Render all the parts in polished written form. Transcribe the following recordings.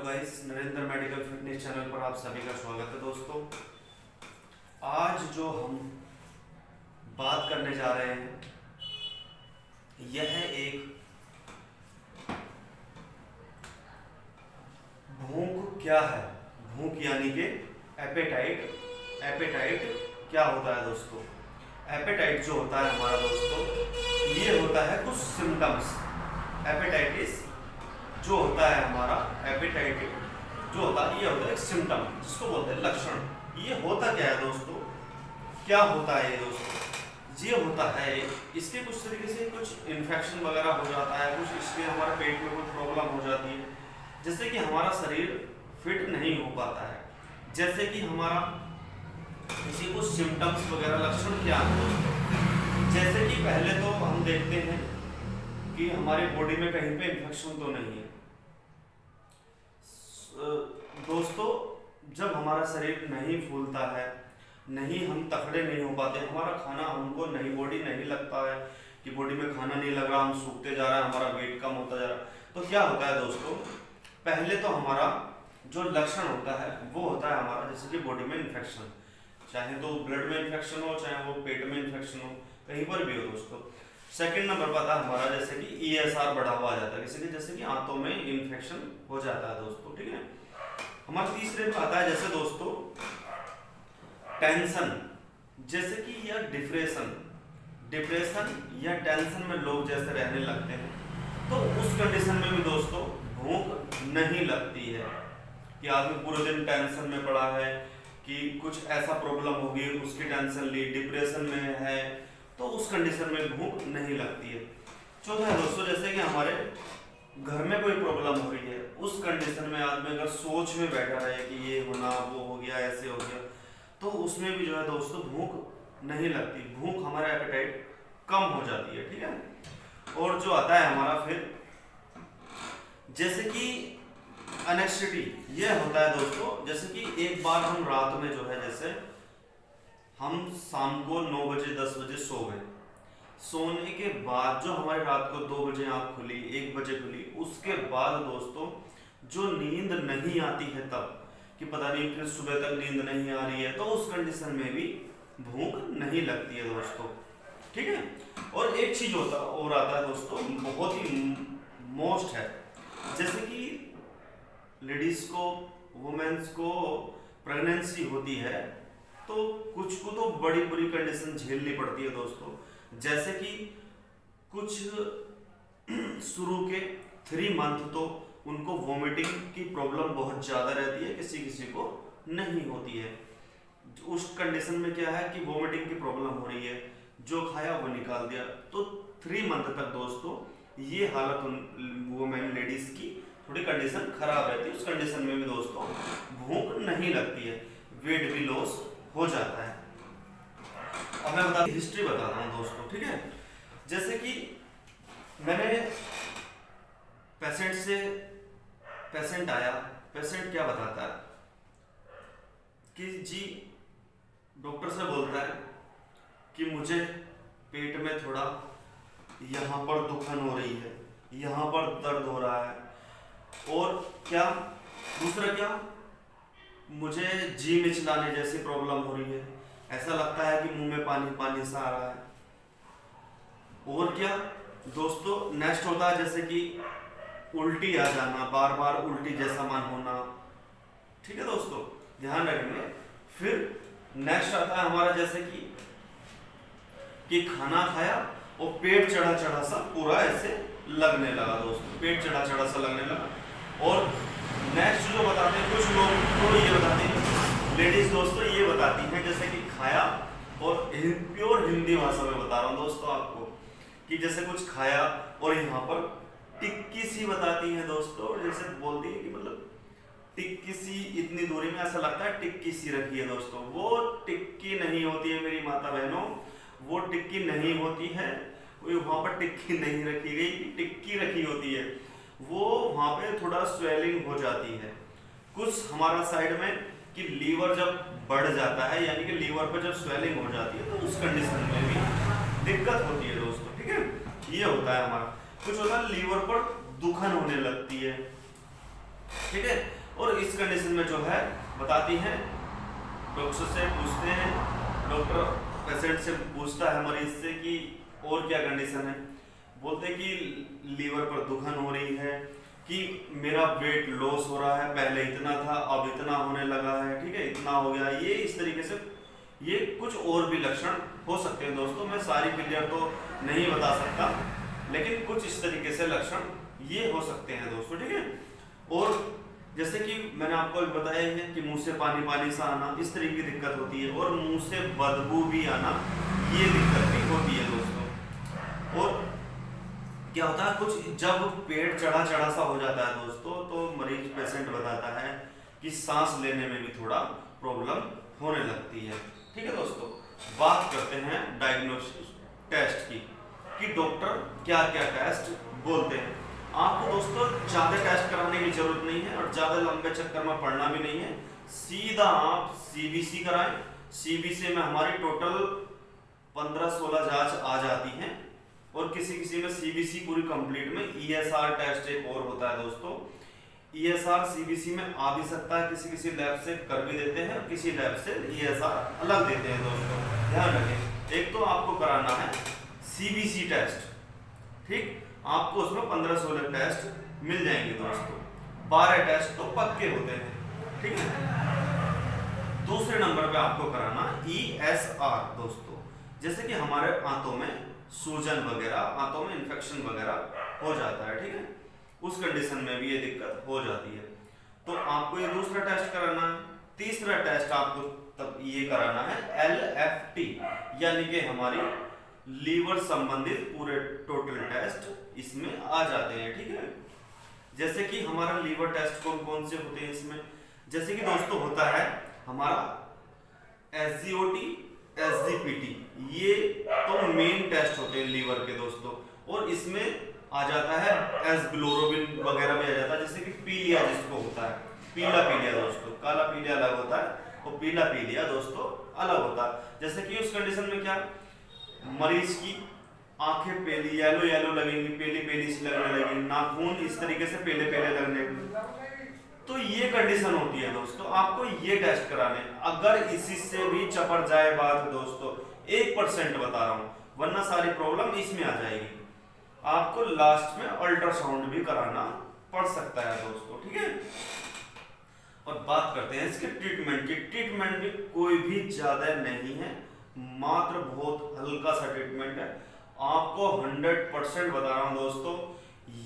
Guys, Narendra medical fitness channel पर आप सभी का स्वागत है। दोस्तों, आज जो हम बात करने जा रहे हैं यह एक भूख क्या है। भूख यानी कि एपेटाइट। एपेटाइट क्या होता है दोस्तों? एपेटाइट जो होता है हमारा दोस्तों, ये होता है कुछ सिम्टम्स। एपेटाइटिस जो होता है हमारा, एपेटाइटिस जो होता है, ये होता है एक सिम्टम, जिसको बोलते हैं लक्षण। ये होता क्या है दोस्तों? क्या होता है ये दोस्तों? ये होता है इसके कुछ तरीके से कुछ इन्फेक्शन वगैरह हो जाता है, कुछ इसमें हमारे पेट में कोई प्रॉब्लम हो जाती है, जिससे कि हमारा शरीर फिट नहीं हो पाता है। जैसे कि हमारा किसी को सिम्टम्स वगैरह लक्षण क्या है दोस्तों? जैसे कि पहले तो हम देखते हैं कि हमारी बॉडी में कहीं पे इन्फेक्शन तो नहीं है दोस्तों। जब हमारा शरीर नहीं फूलता है, नहीं हम तगड़े नहीं हो पाते, हमारा खाना हमको नहीं, बॉडी नहीं लगता है कि बॉडी में खाना नहीं लग रहा, हम सूखते जा रहे हैं, हमारा वेट कम होता जा रहा है, तो क्या होता है दोस्तों? पहले तो हमारा जो लक्षण होता है वो होता है हमारा, जैसे कि बॉडी में इन्फेक्शन, चाहे तो ब्लड में इन्फेक्शन हो, चाहे वो पेट में इन्फेक्शन हो, कहीं पर भी हो दोस्तों। सेकंड नंबर पर आता है हमारा जैसे कि ESR बढ़ा हुआ आ जाता है, किसी जैसे कि आंतों में इन्फेक्शन हो जाता है दोस्तों, ठीक है। हमारा तीसरे पे आता है जैसे दोस्तों टेंशन, जैसे कि या डिप्रेशन या टेंशन में लोग जैसे रहने लगते हैं, तो उस कंडीशन में भी दोस्तों भूख नहीं लगती है। कि आदमी पूरे दिन टेंशन में पड़ा है कि कुछ ऐसा प्रॉब्लम होगी, उसकी टेंशन ली, डिप्रेशन में है, तो उस कंडीशन में भूख नहीं लगती है। चौथा है दोस्तों जैसे कि हमारे घर में कोई प्रॉब्लम हो रही है, उस कंडीशन में आदमी अगर सोच में बैठा रहे कि ये होना, वो हो गया, ऐसे हो गया, तो उसमें भी जो है दोस्तों भूख नहीं लगती, भूख हमारा एपेटाइट कम हो जाती है, ठीक है। और जो आता है हमारा फिर जैसे कि एनेक्सिटी, ये होता है दोस्तों जैसे कि एक बार हम रात में जो है, जैसे हम शाम को 9 बजे 10 बजे सो गए, सोने के बाद जो हमारी रात को 2 बजे आँख खुली, 1 बजे खुली, उसके बाद दोस्तों जो नींद नहीं आती है तब, कि पता नहीं फिर सुबह तक नींद नहीं आ रही है, तो उस कंडीशन में भी भूख नहीं लगती है दोस्तों, ठीक है। और एक चीज होता और आता है दोस्तों, बहुत ही मोस्ट है, जैसे कि लेडीज को, वुमेन्स को प्रेगनेंसी होती है, तो कुछ को तो बड़ी बुरी कंडीशन झेलनी पड़ती है दोस्तों। जैसे कि कुछ शुरू के 3 मंथ तो उनको वोमिटिंग की प्रॉब्लम बहुत ज़्यादा रहती है, किसी किसी को नहीं होती है। उस कंडीशन में क्या है कि वोमिटिंग की प्रॉब्लम हो रही है, जो खाया वो निकाल दिया, तो 3 मंथ तक दोस्तों ये हालत वुमेन लेडीज की थोड़ी कंडीशन खराब रहती है। उस कंडीशन में भी दोस्तों भूख नहीं लगती है, वेट भी लॉस हो जाता है। अब मैं हिस्ट्री बता रहा हूँ दोस्तों, ठीक है। जैसे कि मैंने पेशेंट आया, पेशेंट क्या बताता है कि जी डॉक्टर से बोलता है कि मुझे पेट में थोड़ा यहाँ पर दुखन हो रही है, यहाँ पर दर्द हो रहा है, और क्या दूसरा क्या, मुझे जी मिचलाने जैसी प्रॉब्लम हो रही है, ऐसा लगता है कि मुंह में पानी पानी सा आ रहा है। और क्या दोस्तों नेक्स्ट होता है जैसे कि उल्टी आ जाना, बार बार उल्टी जैसा मन होना, ठीक है दोस्तों, ध्यान रखेंगे। फिर नेक्स्ट आता है हमारा जैसे कि खाना खाया और पेट चढ़ा चढ़ा सा पूरा ऐसे लगने लगा दोस्तों, पेट चढ़ा चढ़ा सा लगने लगा। और नेक्स्ट जो बताते हैं कुछ लोग, तो ये बताते हैं लेडीज दोस्तों, ये बताती हैं जैसे कि खाया, और प्योर हिंदी भाषा में बता रहा हूँ दोस्तों आपको, कि जैसे कुछ खाया और यहाँ पर टिक्की सी बताती हैं दोस्तों, जैसे बोलती है कि मतलब टिक्की सी, इतनी दूरी में ऐसा लगता है टिक्की सी रखी है दोस्तों। वो टिक्की नहीं होती है मेरी माता बहनों, वो टिक्की नहीं होती है, वहाँ पर टिक्की नहीं रखी गई, टिक्की रखी होती है। वो वहाँ पे थोड़ा स्वेलिंग हो जाती है कुछ हमारा साइड में, कि लीवर जब बढ़ जाता है, यानी कि लीवर पर जब स्वेलिंग हो जाती है, तो उस कंडीशन में भी दिक्कत होती है दोस्तों, ठीक है। ये होता है हमारा। कुछ होता है लीवर पर दुखन होने लगती है, ठीक है। और इस कंडीशन में जो है बताती हैं, डॉक्टर से पूछते हैं, डॉक्टर पेशेंट से पूछता है मरीज से कि और क्या कंडीशन है, बोलते हैं कि लीवर पर दुखन हो रही है, कि मेरा वेट लॉस हो रहा है, पहले इतना था अब इतना होने लगा है, ठीक है, इतना हो गया, ये इस तरीके से ये कुछ और भी लक्षण हो सकते हैं दोस्तों। मैं सारी क्लियर तो नहीं बता सकता, लेकिन कुछ इस तरीके से लक्षण ये हो सकते हैं दोस्तों, ठीक है। और जैसे कि मैंने आपको अभी बताया है कि मुंह से पानी पानी सा आना, इस तरह की दिक्कत होती है, और मुंह से बदबू भी आना, ये दिक्कत भी होती है दोस्तों। और क्या होता है, कुछ जब पेट चढ़ा चढ़ा सा हो जाता है दोस्तों, तो मरीज पेशेंट बताता है कि सांस लेने में भी थोड़ा प्रॉब्लम होने लगती है, ठीक है दोस्तों। बात करते हैं डायग्नोसिस टेस्ट की, कि डॉक्टर क्या क्या टेस्ट बोलते हैं। आपको दोस्तों ज्यादा टेस्ट कराने की जरूरत नहीं है और ज्यादा लंबे चक्कर में पड़ना भी नहीं है, सीधा आप सीबीसी कराएं। सीबीसी में हमारी टोटल 15-16 जांच आ जाती हैं, और किसी किसी में सीबीसी पूरी कंप्लीट में ईएसआर टेस्ट एक और होता है दोस्तों। ईएसआर सीबीसी में आ भी सकता है, किसी किसी लैब से कर भी देते हैं, किसी लैब से ईएसआर अलग देते हैं दोस्तों, ध्यान रखें। एक तो आपको कराना है सीबीसी टेस्ट, ठीक, आपको उसमें 15-16 टेस्ट मिल जाएंगे दोस्तों, 12 टेस्ट तो पक्के होते हैं, ठीक है। दूसरे नंबर पे आपको कराना ईएसआर दोस्तों, जैसे कि हमारे आंतों में सूजन वगैरह, आंतों में इन्फेक्शन वगैरह हो जाता है, ठीक है, उस कंडीशन में भी ये दिक्कत हो जाती है, तो आपको ये दूसरा टेस्ट कराना है। तीसरा टेस्ट आपको तब ये कराना है LFT, यानी कि हमारी लीवर संबंधित पूरे टोटल टेस्ट इसमें आ जाते हैं, ठीक है। जैसे कि हमारा लीवर टेस्ट कौन कौन से होते हैं इसमें, जैसे कि दोस्तों होता है हमारा SGOT, SGPT, ये तो मेन टेस्ट होते हैं लीवर के दोस्तों, और इसमें आ जाता है एसग्लोरोबिन वगैरह भी आ जाता है, जैसे कि पीलिया जिसको होता है, पीला पीलिया दोस्तों, काला पीलिया अलग होता है और पीला पीलिया दोस्तों अलग होता है। जैसे कि उस कंडीशन में क्या, मरीज की आंखें पेली येलो येलो लगेंगी, पेली पेली सी लगने लगेंगी, नाखून इस तरीके से पेले पेले लगने, तो ये कंडीशन होती है दोस्तों। आपको ये टेस्ट कराने, अगर इसी से भी चपर जाए बात दोस्तों, 1% बता रहा हूं, वरना सारी प्रॉब्लम इसमें आ जाएगी। आपको लास्ट में अल्ट्रासाउंड भी कराना पड़ सकता है दोस्तों, ठीक है। और बात करते हैं इसके ट्रीटमेंट की। ट्रीटमेंट भी कोई भी ज्यादा नहीं है, मात्र बहुत हल्का सा ट्रीटमेंट है। आपको 100% बता रहा हूं दोस्तों,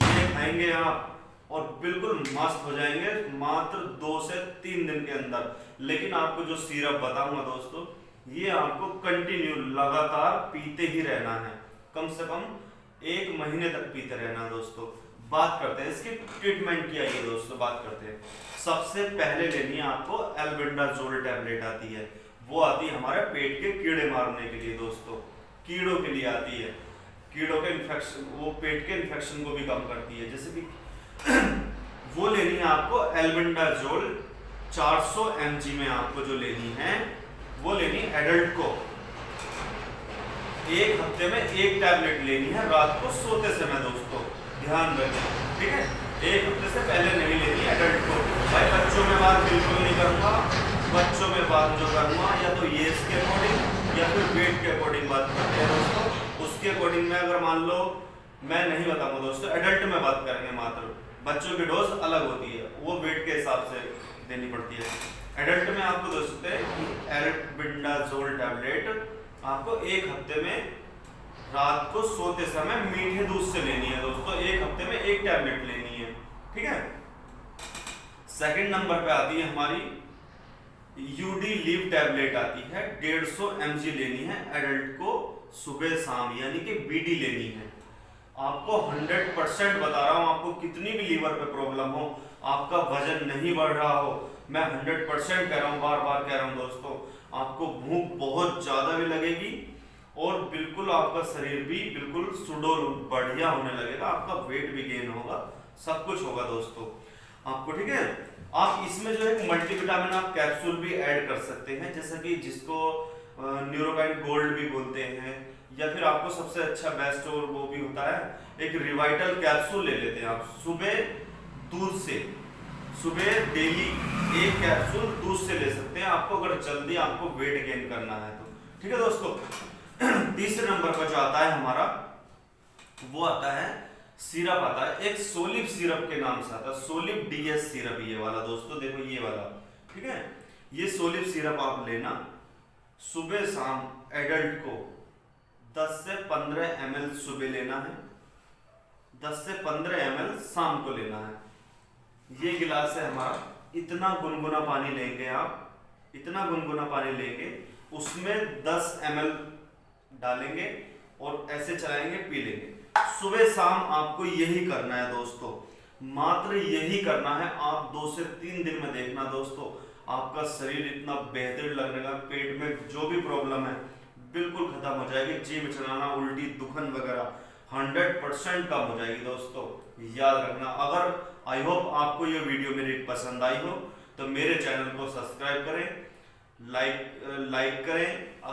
ये खाएंगे आप और बिल्कुल मस्त हो जाएंगे मात्र 2 से 3 दिन के अंदर। लेकिन आपको जो सिरप बताऊंगा दोस्तों, ये आपको कंटिन्यू लगातार पीते ही रहना है, कम से कम 1 महीने तक पीते रहना दोस्तों। बात करते हैं इसकी ट्रीटमेंट की, आइए दोस्तों बात करते हैं। सबसे पहले लेनी है आपको एल्बेंडाजोल टैबलेट आती है, वो आती है हमारे पेट के कीड़े मारने के लिए दोस्तों, कीड़ों के लिए आती है, कीड़ों के इन्फेक्शन, वो पेट के इन्फेक्शन को भी कम करती है। जैसे कि वो लेनी है आपको एल्बेंडाजोल 400 mg में, आपको जो लेनी है वो लेनी है एडल्ट को। 1 हफ्ते में 1 टैबलेट लेनी है रात को सोते समय दोस्तों, ध्यान रखें, ठीक है। 1 हफ्ते से पहले नहीं लेनी एडल्ट को। भाई बच्चों में बात बिल्कुल नहीं करूंगा, बच्चों में बात जो करूंगा या तो ये इसके अकॉर्डिंग या फिर वेट के अकॉर्डिंग बात करते हैं दोस्तों। उसके अकॉर्डिंग में अगर मान लो मैं नहीं बताऊंगा दोस्तों, एडल्ट में बात करेंगे मात्र, बच्चों की डोज अलग होती है, वो वेट के हिसाब से देनी पड़ती है। एडल्ट में आपको दोस्तों एल्बेंडाजोल टैबलेट आपको 1 हफ्ते में रात को सोते समय मीठे दूध से लेनी है दोस्तों, 1 हफ्ते में 1 टैबलेट लेनी है, ठीक है। सेकंड नंबर पे आती है हमारी यूडी लीव टैबलेट आती है, 150 mg लेनी है एडल्ट को सुबह शाम, यानी कि बीडी लेनी है। आपको 100% बता रहा हूं, आपको कितनी भी लीवर पे प्रॉब्लम हो, आपका वजन नहीं बढ़ रहा हो, मैं 100% कह रहा हूं, बार बार कह रहा हूं दोस्तों, आपको भूख बहुत ज्यादा भी लगेगी और बिल्कुल आपका शरीर भी बिल्कुल सुडौल बढ़िया होने लगेगा, आपका वेट भी गेन होगा, सब कुछ होगा दोस्तों आपको, ठीक है। आप इसमें जो है मल्टीविटामिन आप कैप्सूल भी ऐड कर सकते हैं, जैसे कि जिसको न्यूरोकाइन गोल्ड भी बोलते हैं, या फिर आपको सबसे अच्छा बेस्ट और वो भी होता है एक रिवाइटल कैप्सूल ले लेते हैं आप सुबह दूध से, सुबह डेली एक कैप्सूल दूध से ले सकते हैं आपको, अगर जल्दी आपको वेट गेन करना है तो। ठीक है दोस्तों। तीसरे नंबर पर जो आता है हमारा, वो आता है सिरप आता है, एक सोलिप सिरप के नाम से आता है, सोलिप डीएस सिरप ये वाला दोस्तों, देखो ये वाला। ठीक है, ये सोलिप सिरप आप लेना सुबह शाम, एडल्ट को 10 से 15 ml सुबह लेना है, 10 से 15 ml शाम को लेना है। ये गिलास है हमारा, इतना गुनगुना पानी लेंगे आप, इतना गुनगुना पानी लेंगे, उसमें 10 ml डालेंगे और ऐसे चलाएंगे, पी लेंगे। सुबह शाम आपको यही करना है दोस्तों, मात्र यही करना है। आप 2 से 3 दिन में देखना दोस्तों, आपका शरीर इतना बेहतर लगने का, पेट में जो भी प्रॉब्लम है बिल्कुल खत्म हो जाएगी। जी में चलाना, उल्टी, दुखन वगैरह 100% कम हो जाएगी दोस्तों, याद रखना। अगर आई होप आपको ये वीडियो मेरी पसंद आई हो तो मेरे चैनल को सब्सक्राइब करें, लाइक करें।